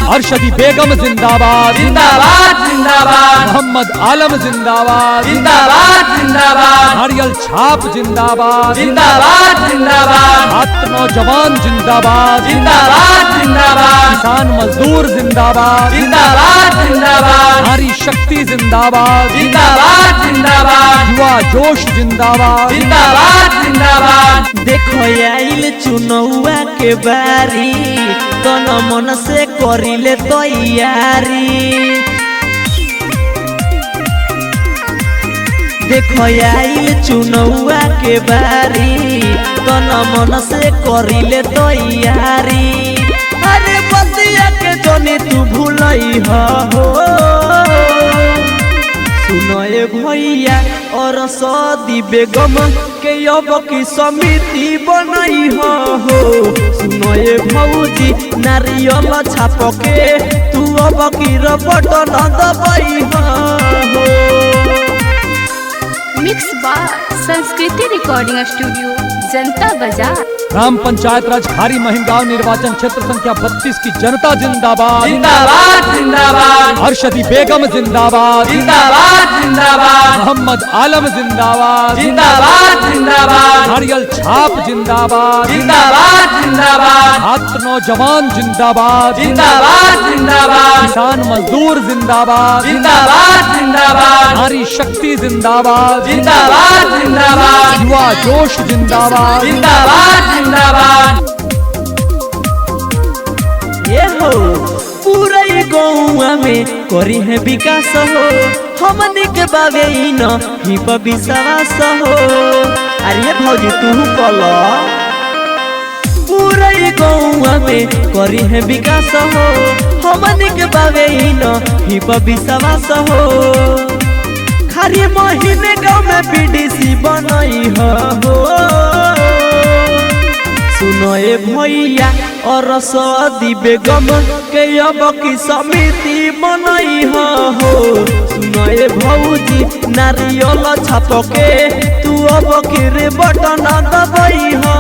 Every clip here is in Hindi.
अरशदी बेगम जिंदाबाद जिंदाबाद जिंदाबाद, मोहम्मद आलम जिंदाबाद जिंदाबाद जिंदाबाद, नारियल छाप जिंदाबाद जिंदाबाद जिंदाबाद, छात्र नौजवान जिंदाबाद जिंदाबाद जिंदाबाद, किसान मजदूर जिंदाबाद जिंदाबाद जिंदाबाद, नारी शक्ति जिंदाबाद जिंदाबाद जिंदाबाद, युवा जोश जिंदाबाद जिंदाबाद जिंदाबाद। देखो आइल चुनौआ के बारी तन मन से करिले तैयारी। देखो आइल चुनौआ के बारी तन मन से करिले तैयारी। अरे बतिया के जने तू भूलई हो सुनो ए भैया और सदी बेगम के अब की समिति बनई हो सुनो ए भौजी नारियल छाप के तू अब की बटन दबई हो। मिक्स बार संस्कृति रिकॉर्डिंग स्टूडियो जनता बाजार। ग्राम पंचायत राज खारी महिमगांव निर्वाचन क्षेत्र संख्या 32 की जनता जिंदाबाद जिंदाबाद जिंदाबाद, अरशदी बेगम जिंदाबाद जिंदाबाद जिंदाबाद, मोहम्मद आलम जिंदाबाद जिंदाबाद जिंदाबाद, नारियल छाप जिंदाबाद जिंदाबाद जिंदाबाद, छात्र नौजवान जिंदाबाद जिंदाबाद जिंदाबाद, किसान मजदूर जिंदाबाद जिंदाबाद जिंदाबाद, नारी शक्ति जिंदाबाद जिंदाबाद जिंदाबाद, युवा जोश जिंदाबाद जिंदाबाद जिंदाबाद। ये हो पूरे गौवा में करी है विकास हो हमनी के बाबे न ही विश्वास हो। अरे भौजी तू कल पूरे गौवा में करी है विकास हो हमनी के बाबे न ही विश्वास हो। खाली महीने गाँव में पीडीसी बनई हो सुनो ए भैया और सदी बेगम के अब की समिति बनई हो सुनो ए भौजी नारियल छाप के तू अब की बटन दबई हो।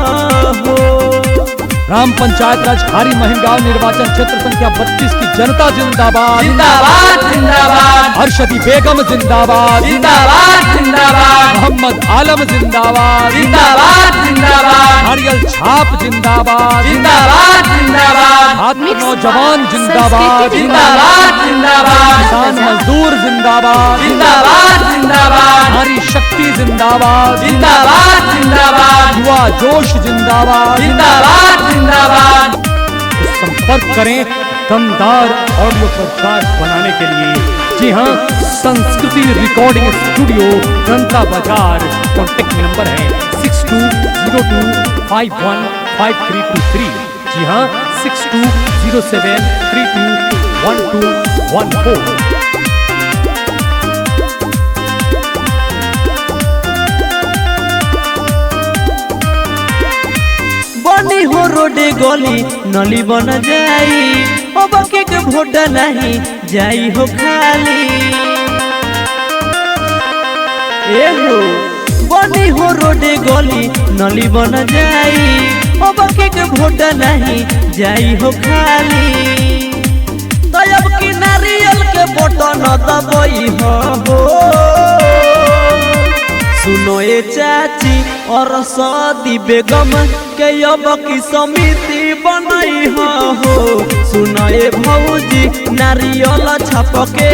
ग्राम पंचायत राज खारी महिमगांव निर्वाचन क्षेत्र संख्या 32 की जनता जिंदाबाद जिंदाबाद जिंदाबाद, अरशदी बेगम जिंदाबाद जिंदाबाद जिंदाबाद, मोहम्मद आलम जिंदाबाद जिंदाबाद जिंदाबाद, नारियल छाप जिंदाबाद जिंदाबाद जिंदाबाद, छात्र नौजवान जिंदाबाद जिंदाबाद जिंदाबाद, किसान मजदूर जिंदाबाद जिंदाबाद जिंदाबाद, नारी शक्ति जिंदाबाद जिंदाबाद जिंदाबाद, युवा जोश जिंदाबाद जिंदाबाद जिंदाबाद। संपर्क करें दमदार ऑडियो प्रचार बनाने के लिए। जी हाँ, संस्कृति रिकॉर्डिंग स्टूडियो जनता बाजार। कॉन्टेक्ट नंबर है 6202515323। जी हाँ, 6207321214। बनी हो रोडे गली नली बन जाई अब के वोट नहीं जाई हो खाली। ए हो बनी हो रोडे गली नली बन जाई अब के वोट नहीं जाई हो खाली। तब की नारियल के बटन दबई हो सुनो ए चाची और सदी बेगम के अब की समिति बनई हो सुनो ए भौजी नारियल छाप के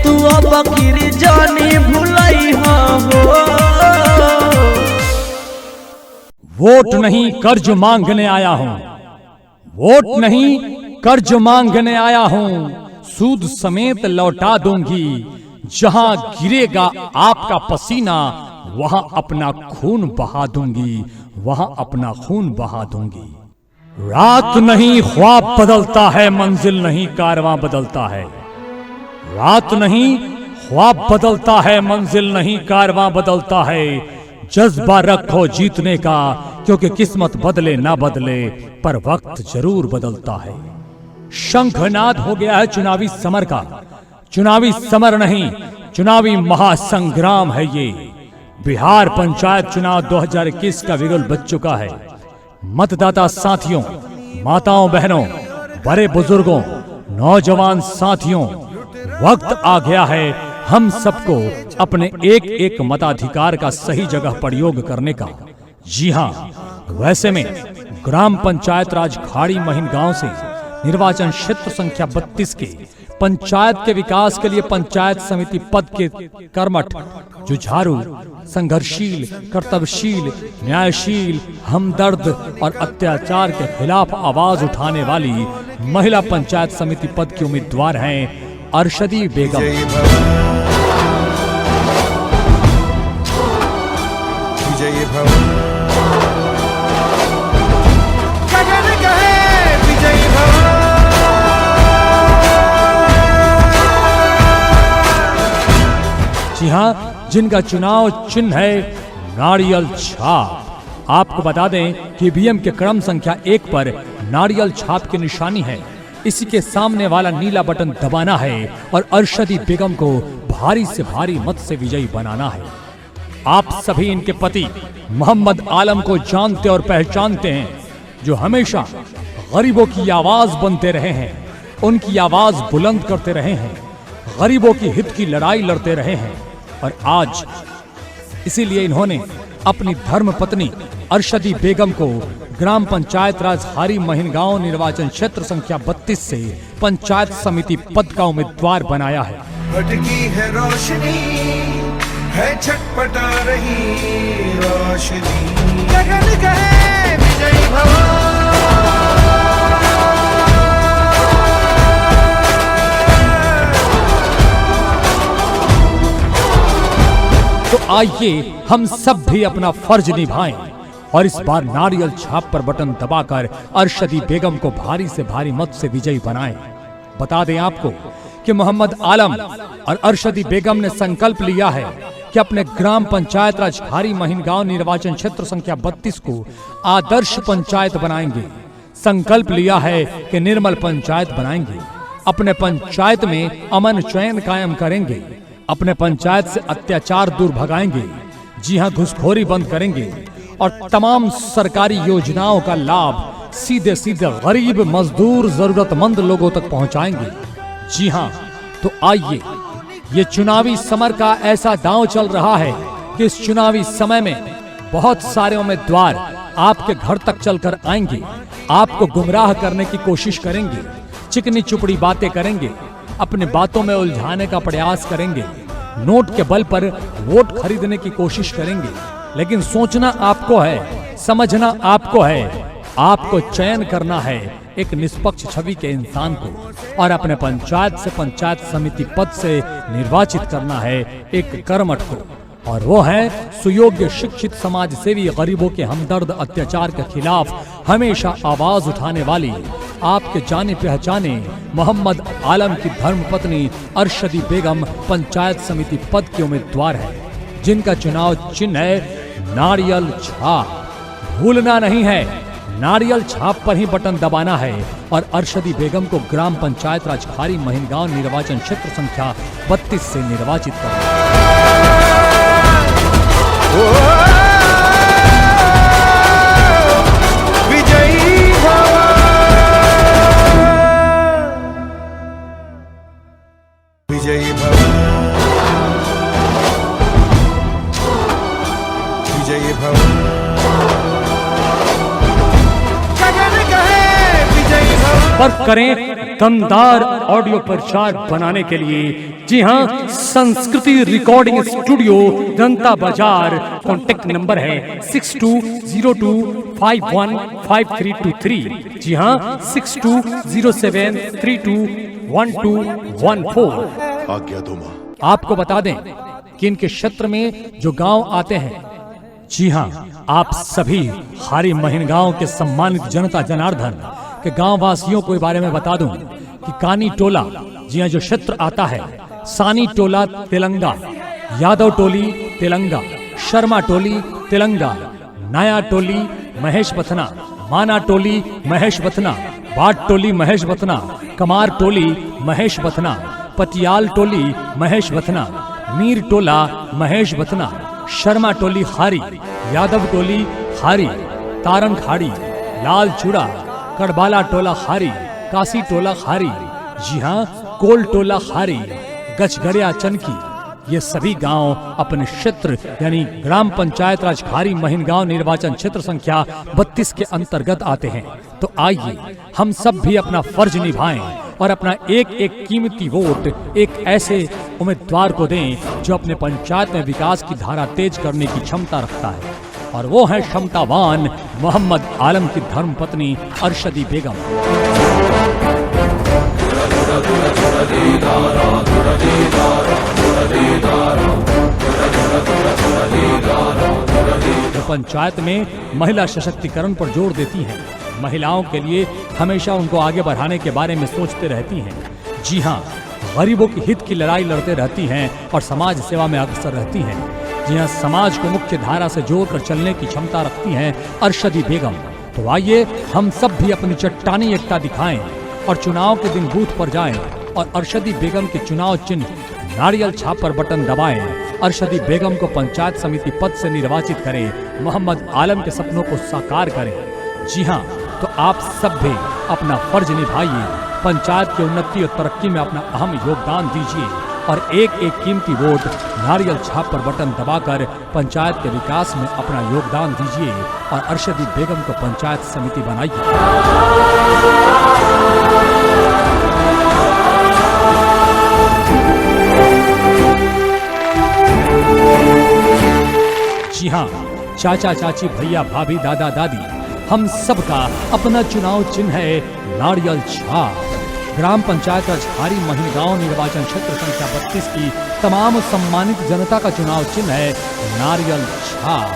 तू अब की जानी भूलई हो। वोट नहीं कर्ज मांगने आया हूँ, वोट नहीं कर्ज मांगने आया हूँ, सूद समेत लौटा दूंगी। जहां गिरेगा आपका पसीना वहां अपना खून बहा दूंगी, वहां अपना खून बहा दूंगी। रात नहीं ख्वाब बदलता है, मंजिल नहीं कारवां बदलता है। रात नहीं ख्वाब बदलता है, मंजिल नहीं कारवां बदलता है। जज्बा रखो जीतने का, क्योंकि किस्मत बदले ना बदले पर वक्त जरूर बदलता है। शंखनाद हो गया है चुनावी समर का। चुनावी समर नहीं, चुनावी महासंग्राम है ये। बिहार पंचायत चुनाव 2021 का बिगुल बज चुका है। मतदाता साथियों, माताओं बहनों, बड़े बुजुर्गों, नौजवान साथियों, वक्त आ गया है हम सबको अपने एक एक मताधिकार का सही जगह प्रयोग करने का। जी हाँ, वैसे में ग्राम पंचायत राज खाड़ी महीन गांव से निर्वाचन क्षेत्र संख्या 32 के पंचायत के विकास के लिए पंचायत समिति पद के कर्मठ, जुझारू, संघर्षशील, कर्तव्यशील, न्यायशील, हमदर्द और अत्याचार के खिलाफ आवाज उठाने वाली महिला पंचायत समिति पद की उम्मीदवार हैं अरशदी बेगम। विजयी भव, गगन कहे विजयी भव। जी हाँ, जिनका चुनाव चिन्ह है नारियल छाप। आपको बता दें कि ईवीएम के क्रम संख्या 1 पर नारियल छाप की निशानी है। इसी के सामने वाला नीला बटन दबाना है और अरशदी बेगम को भारी से भारी मत से विजयी बनाना है। आप सभी इनके पति मोहम्मद आलम को जानते और पहचानते हैं, जो हमेशा गरीबों की आवाज बनते रहे हैं, उनकी आवाज बुलंद करते रहे हैं, गरीबों की हित की लड़ाई लड़ते रहे हैं। और आज इसीलिए इन्होंने अपनी धर्म पत्नी अरशदी बेगम को ग्राम पंचायत राज खाड़ी महीन गांव निर्वाचन क्षेत्र संख्या 32 से पंचायत समिति पद का उम्मीदवार बनाया है। भटकी है रोशनी, है छटपटा रही रोशनी, गगन कहे विजयी भव। तो आइए हम सब भी अपना फर्ज निभाएं और इस बार नारियल छाप पर बटन दबाकर अरशदी बेगम को भारी से भारी मत से विजयी बनाएं। बता दें आपको कि मोहम्मद आलम और अरशदी बेगम ने संकल्प लिया है कि अपने ग्राम पंचायत राज खाड़ी महीन गांव निर्वाचन क्षेत्र संख्या 32 को आदर्श पंचायत बनाएंगे। संकल्प लिया है कि निर्मल पंचायत बनाएंगे, अपने पंचायत में अमन चैन कायम करेंगे, अपने पंचायत से अत्याचार दूर भगाएंगे। जी हाँ, घुसखोरी बंद करेंगे और तमाम सरकारी योजनाओं का लाभ सीधे सीधे गरीब, मजदूर, जरूरतमंद लोगों तक पहुंचाएंगे। जी हाँ, तो आइए, ये चुनावी समर का ऐसा दांव चल रहा है कि इस चुनावी समय में बहुत सारे उम्मीदवार आपके घर तक चलकर आएंगे, आपको गुमराह करने की कोशिश करेंगे, चिकनी चुपड़ी बातें करेंगे, अपने बातों में उलझाने का प्रयास करेंगे, नोट के बल पर वोट खरीदने की कोशिश करेंगे। लेकिन सोचना आपको है, समझना आपको है, आपको चयन करना है एक निष्पक्ष छवि के इंसान को और अपने पंचायत से पंचायत समिति पद से निर्वाचित करना है एक कर्मठ को, और वो है सुयोग्य, शिक्षित, समाज सेवी, गरीबों के हमदर्द, अत्याचार के खिलाफ हमेशा आवाज उठाने वाली आपके जाने पहचाने मोहम्मद आलम की धर्मपत्नी अरशदी बेगम पंचायत समिति पद की उम्मीदवार है, जिनका चुनाव चिन्ह है नारियल छाप। भूलना नहीं है, नारियल छाप पर ही बटन दबाना है और अरशदी बेगम को ग्राम पंचायत राज खाड़ी महीन गांव निर्वाचन क्षेत्र संख्या 32 से निर्वाचित करना। विजयी भव, विजयी भव, विजयी भव, गगन कहे विजयी भव। पर करें दमदार ऑडियो प्रचार बनाने के लिए, जी हाँ, संस्कृति रिकॉर्डिंग स्टूडियो जनता बाजार। कॉन्टेक्ट नंबर है 6202515323। जी हाँ, 6207321214। आज्ञा दो मां। आपको बता दें कि इनके क्षेत्र में जो गांव आते हैं, जी हाँ, आप सभी खाड़ी महीन गांव के सम्मानित जनता जनार्दन के गांव वासियों को बारे में बता दूं कि कानी टोला, जी हाँ, जो क्षेत्र आता है, सानी टोला तेलंगा, यादव टोली तेलंगा, शर्मा टोली तेलंगा, नया टोली महेश बथना, माना टोली महेश बथना, बाट टोली महेश बथना, कमार टोली महेश बथना, पतियाल टोली महेश बथना, मीर टोला महेश बथना, शर्मा टोली खारी, यादव टोली खारी, तारन खाड़ी, लाल चूड़ा, कड़बाला टोला खारी, काशी टोला खारी, जी हाँ, कोलटोला हारी, गचगड़िया चनकी, ये सभी गांव अपने क्षेत्र यानी ग्राम पंचायत राज खारी महिनगांव निर्वाचन क्षेत्र संख्या 32 के अंतर्गत आते हैं। तो आइए हम सब भी अपना फर्ज निभाएं और अपना एक एक कीमती वोट एक ऐसे उम्मीदवार को दें जो अपने पंचायत में विकास की धारा तेज करने की क्षमता रखता है, और वो है क्षमतावान मोहम्मद आलम की धर्मपत्नी अरशदी बेगम। जो पंचायत में महिला सशक्तिकरण पर जोर देती हैं, महिलाओं के लिए हमेशा उनको आगे बढ़ाने के बारे में सोचते रहती हैं। जी हाँ, गरीबों के हित की लड़ाई लड़ते रहती हैं और समाज सेवा में अग्रसर रहती हैं। जी हाँ, समाज को मुख्य धारा से जोड़कर चलने की क्षमता रखती हैं अरशदी बेगम। तो आइए हम सब भी अपनी चट्टानी एकता दिखाएं और चुनाव के दिन बूथ पर जाएं और अरशदी बेगम के चुनाव चिन्ह नारियल छाप पर बटन दबाएं। अरशदी बेगम को पंचायत समिति पद से निर्वाचित करें, मोहम्मद आलम के सपनों को साकार करें। जी हाँ, तो आप सब भी अपना फर्ज निभाइए, पंचायत की उन्नति और तरक्की में अपना अहम योगदान दीजिए और एक एक कीमती वोट नारियल छाप पर बटन दबाकर पंचायत के विकास में अपना योगदान दीजिए और अरशदी बेगम को पंचायत समिति बनाइए। जी हाँ, चाचा चाची भैया भाभी दादा दादी, हम सबका अपना चुनाव चिन्ह है नारियल छाप। ग्राम पंचायत राज खारी महिनगांव निर्वाचन क्षेत्र संख्या 32 की तमाम सम्मानित जनता का चुनाव चिन्ह है नारियल छाप।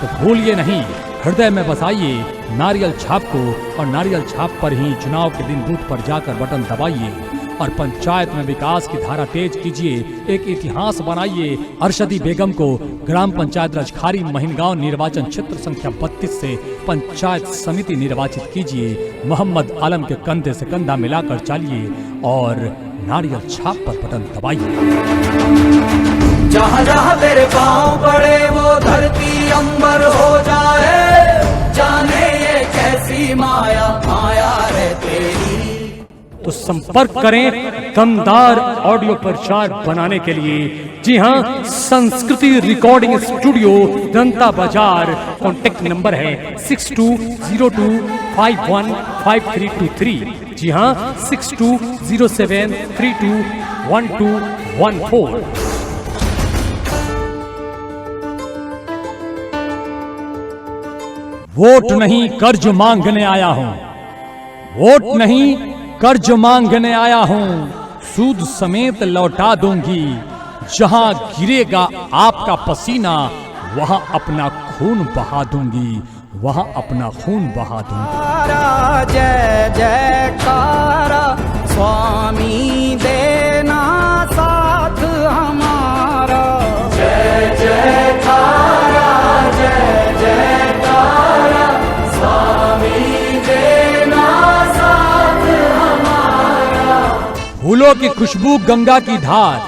तो भूलिए नहीं, हृदय में बसाइए नारियल छाप को और नारियल छाप पर ही चुनाव के दिन बूथ पर जाकर बटन दबाइए और पंचायत में विकास की धारा तेज कीजिए, एक इतिहास बनाइए। अरशदी बेगम को ग्राम पंचायत राज खारी महिनगांव निर्वाचन क्षेत्र संख्या 32 से पंचायत समिति निर्वाचित कीजिए। मोहम्मद आलम के कंधे से कंधा मिलाकर चलिए और नारियल छाप पर बटन दबाइए। जहाँ जहाँ तेरे पाँव पड़े वो धरती अंबर हो जाए, जाने ये कैसी माया माया है तेरी। तो संपर्क करें दमदार ऑडियो प्रचार बनाने के लिए। जी हाँ, संस्कृति रिकॉर्डिंग स्टूडियो जनता बाजार। कॉन्टेक्ट नंबर है 6202515323। जी हाँ, 6207321214। वोट नहीं कर्ज मांगने आया हूं, वोट नहीं कर्ज मांगने आया हूं, सूद समेत लौटा दूंगी। जहां गिरेगा आपका पसीना वहां अपना खून बहा दूंगी, वहां अपना खून बहा दूंगी। जय जयकारा स्वामी देना साथ हमारा। जय जयकारा जय जयकारा स्वामी देना साथ हमारा। फूलों की खुशबू गंगा की धार,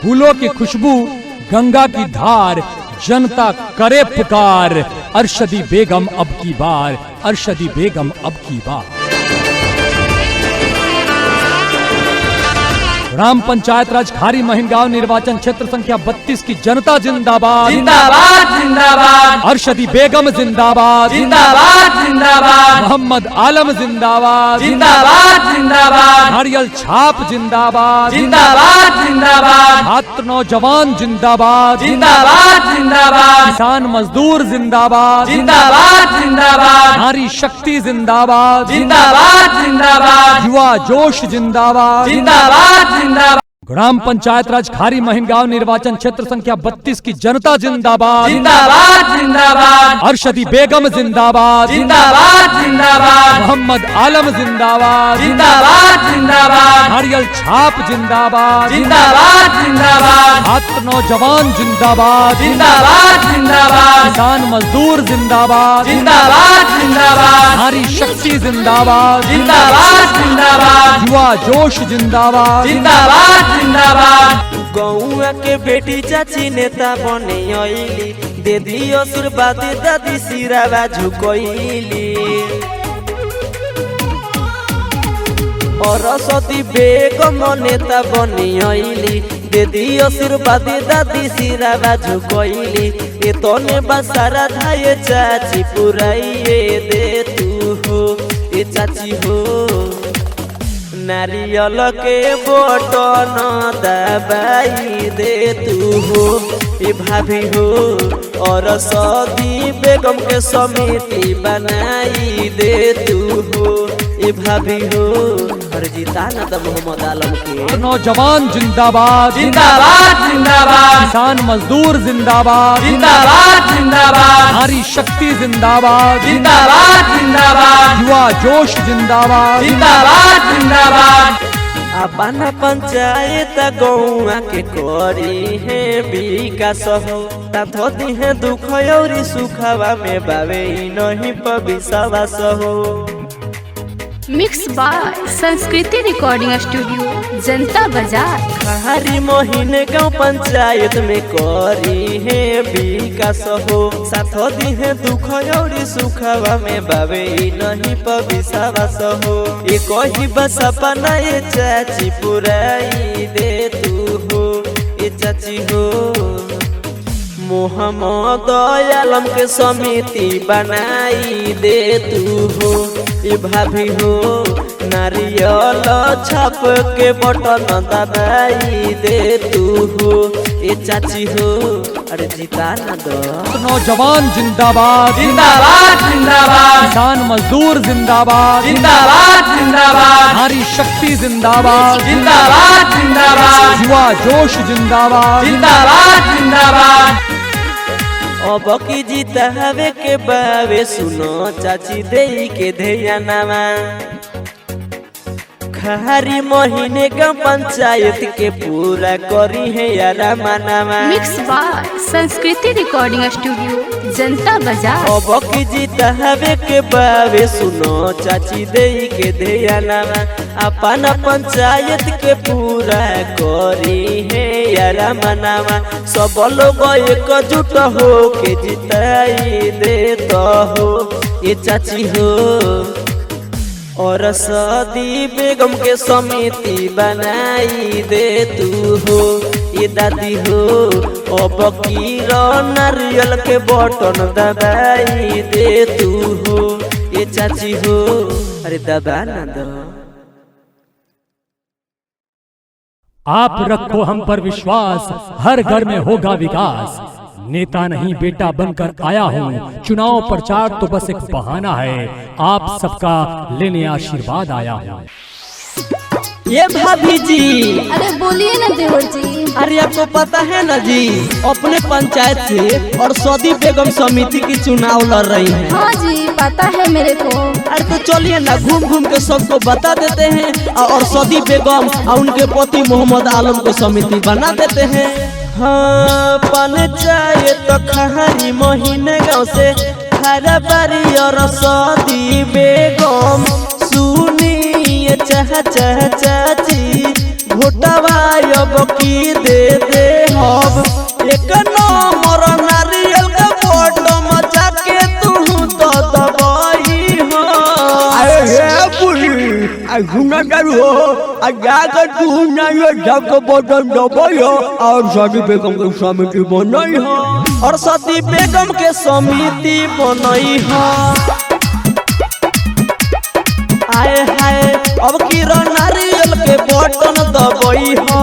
फूलों की खुशबू गंगा की धार, जनता करे पुकार। अरशदी बेगम अब की बार, अरशदी बेगम अब की बार। ग्राम पंचायत राज खारी महिनगांव निर्वाचन क्षेत्र संख्या 32 की जनता जिंदाबाद, जिंदाबाद जिंदाबाद। अरशदी बेगम जिंदाबाद, जिंदाबाद जिंदाबाद। मोहम्मद आलम जिंदाबाद, जिंदाबाद जिंदाबाद। नारियल छाप जिंदाबाद, जिंदाबाद जिंदाबाद। छात्र नौजवान जिंदाबाद, जिंदाबाद जिंदाबाद। किसान मजदूर जिंदाबाद, जिंदाबाद जिंदाबाद। नारी शक्ति जिंदाबाद, जिंदाबाद जिंदाबाद। युवा जोश जिंदाबाद, जिंदाबाद जिंदाबाद। ग्राम पंचायत राज खारी महिनगांव निर्वाचन क्षेत्र संख्या 32 की जनता जिंदाबाद, जिंदाबाद जिंदाबाद। अरशदी बेगम जिंदाबाद, जिंदाबाद जिंदाबाद। मोहम्मद आलम जिंदाबाद, जिंदाबाद जिंदाबाद। नारियल छाप जिंदाबाद, जिंदाबाद जिंदाबाद। छात्र नौजवान जिंदाबाद, जिंदाबाद जिंदाबाद। किसान मजदूर जिंदाबाद, जिंदाबाद जिंदाबाद। नारी शक्ति जिंदाबाद, जिंदाबाद जिंदाबाद। युवा जोश जिंदाबाद, जिंदाबाद जिंदाबाद। गौआ के बेटी चाची नेता बने आईली, दे दियो आशीर्वाद दादी सिरावा झुकैली। और सती बेगम नेता बनी आईली दे दी आशीर्वाद दादी सिरा बाजू कोइली ये तोने बसारा धाये चाची पुराइए दे तू हो ये चाची हो नारियल के बटन दबाई दे तू हो ये भाभी हो और सदी बेगम के समिति बनाई दे तू हो ये भाभी हो और जीता ना तो मोहम्मद आलम के नौजवान जिंदाबाद जिंदाबाद जिंदाबाद, किसान मजदूर जिंदाबाद जिंदाबाद जिंदाबाद, नारी शक्ति जिंदाबाद जिंदाबाद जिंदाबाद, युवा जोश जिंदाबाद जिंदाबाद जिंदाबाद। अपन पंचायत गौआ के करी है विकास हो तथोती है दुख और सुखवा में बावे नहीं पविसवास हो। मिक्स बाय संस्कृति रिकॉर्डिंग स्टूडियो जनता बाजार। हरी महीने गाँव पंचायत में करी है विकास हो साथो दी है दुख और सुखवा में बावे नहीं पविसवास हो। ये कही बस अपना ये चाची पुराई दे तू हो ये चाची हो मोहम्मद आलम के समिति बनाई दे तू हो ये भाभी हो नारियल छाप के बटन दबाई दे तू हो ये चाची हो अरे जीता ना दो। नौजवान जिंदाबाद जिंदाबाद जिंदाबाद, किसान मजदूर जिंदाबाद जिंदाबाद जिंदाबाद, नारी शक्ति जिंदाबाद जिंदाबाद जिंदाबाद, युवा जोश जिंदाबाद जिंदाबाद जिंदाबाद। अब की जीता हवे के बावे सुनो चाची दे के ध्यानमा खरी महीने का पंचायत के पूरा करी है यारा मनामा। मिक्स बाय संस्कृति रिकॉर्डिंग स्टूडियो जनता बाजार। अब की जीता हवे के बावे सुनो चाची दे के ध्यानमा अपन पंचायत के पूरा करी है यारा मनामा। सब लोग एकजुट हो के जिताई दे तो हो ये चाची हो और सदी बेगम के समिति बनाई दे तू हो ये दादी हो अब कीर नारियल के बटन दबाई दे तू हो ये चाची हो अरे दबा ना दो। आप रखो हम पर विश्वास हर घर में होगा विकास। नेता नहीं बेटा बनकर आया हूँ, चुनाव प्रचार तो बस एक बहाना है, आप सबका लेने आशीर्वाद आया हूँ। ये भाभी जी अरे बोलिए ना देवर जी। अरे आपको पता है ना जी अपने पंचायत से और सदी बेगम समिति की चुनाव लड़ रही हैं। हाँ जी पता है मेरे को। अरे तो चलिए ना घूम घूम के सबको बता देते हैं और सदी बेगम और उनके पति मोहम्मद आलम को समिति बना देते हैं। हाँ पंचायत तो खहारी महीने गाँव से हरा बारी और सदी बेगम सुनिए चाची भोटवा अब की दे दे हम एक नंबर नारियल का फोटो मचा के तू तो दबाई हो। अरे हे पुरी सुना करू जाकर तू नहीं जब बटन दबाई हो और सदी बेगम के समिति बनाई हो और सती बेगम के समिति बनाई हो। आए हाय अब किरण नारियल के बटन दबाई हो।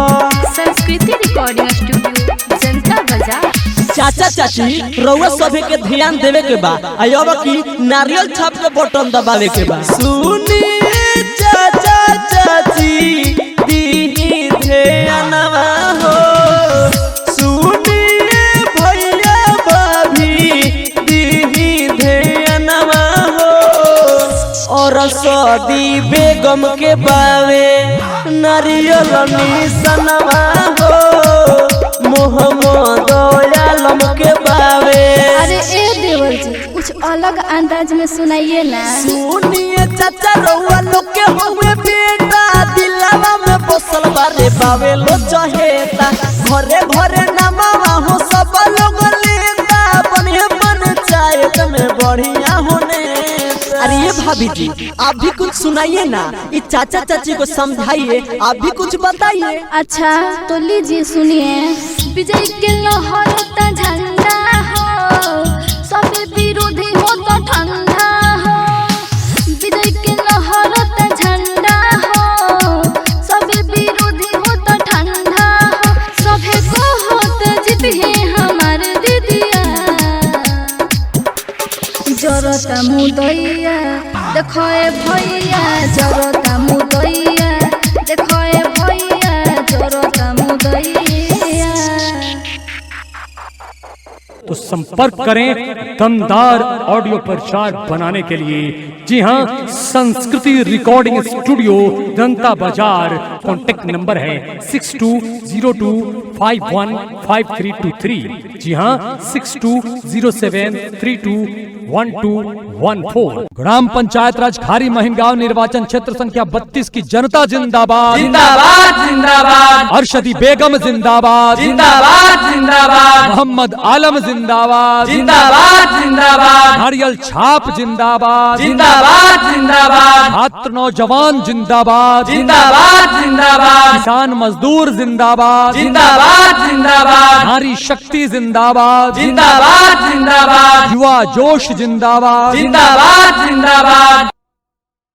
संस्कृति रिकॉर्डिंग स्टूडियो जनता बाजार। चाचा चाची रउआ सभी के ध्यान देवे के बा अब की नारियल छाप के बटन दबावे के बा। सुनिए चाचा चाची दी ध्यानवा हो सुनिए भैया भाभी दी ध्यानवा हो और सदी बेगम के बावे नारियल निसनवा हो मोहम्मद आलम के बावे। अरे ए देवर जी कुछ अलग अंदाज में सुनाइए ना। सुनिए चाचा रउआ लोग के हुए बेटा दिलवा में बसल बारे बावे लो चहेता घरे घरे नमावा हो सब लोग लेता बनिए पंचायत में बढ़िया होने। अरे ये भाभी जी आप भी कुछ सुनाइए ना, इस चाचा चाची को समझाइए, आप भी कुछ बताइए। अच्छा तो लीजिए सुनिए। विजय के लहरता झंडा हो, सब विरोधी हो तो ठंडा हो। विजय के लहरता झंडा हो, सब विरोधी हो तो ठंडा हो। सभे को होत जीत है हमार दीदिया, जरता मुदैया देखो ए भैया, जरता मुदैया देखो ए भैया, जरता मुदैया। तो संपर्क करें दमदार ऑडियो प्रचार बनाने के लिए। जी हाँ, संस्कृति रिकॉर्डिंग स्टूडियो जनता बाजार। कॉन्टेक्ट नंबर है 6202515323। जी हाँ, 6207321214। ग्राम पंचायत राज खारी महिमगांव निर्वाचन क्षेत्र संख्या 32 की जनता जिंदाबाद जिंदाबाद जिंदाबाद अरशदी बेगम जिंदाबाद जिंदाबाद जिंदाबाद मोहम्मद आलम जिंदाबाद जिंदाबाद जिंदाबाद नारियल छाप जिंदाबाद जिंदाबाद जिंदाबाद छात्र नौजवान जिंदाबाद जिंदाबाद जिंदाबाद किसान मजदूर जिंदाबाद जिंदाबाद जिंदाबाद नारी शक्ति जिंदाबाद जिंदाबाद जिंदाबाद युवा जोश जिंदाबाद जिंदाबाद जिंदाबाद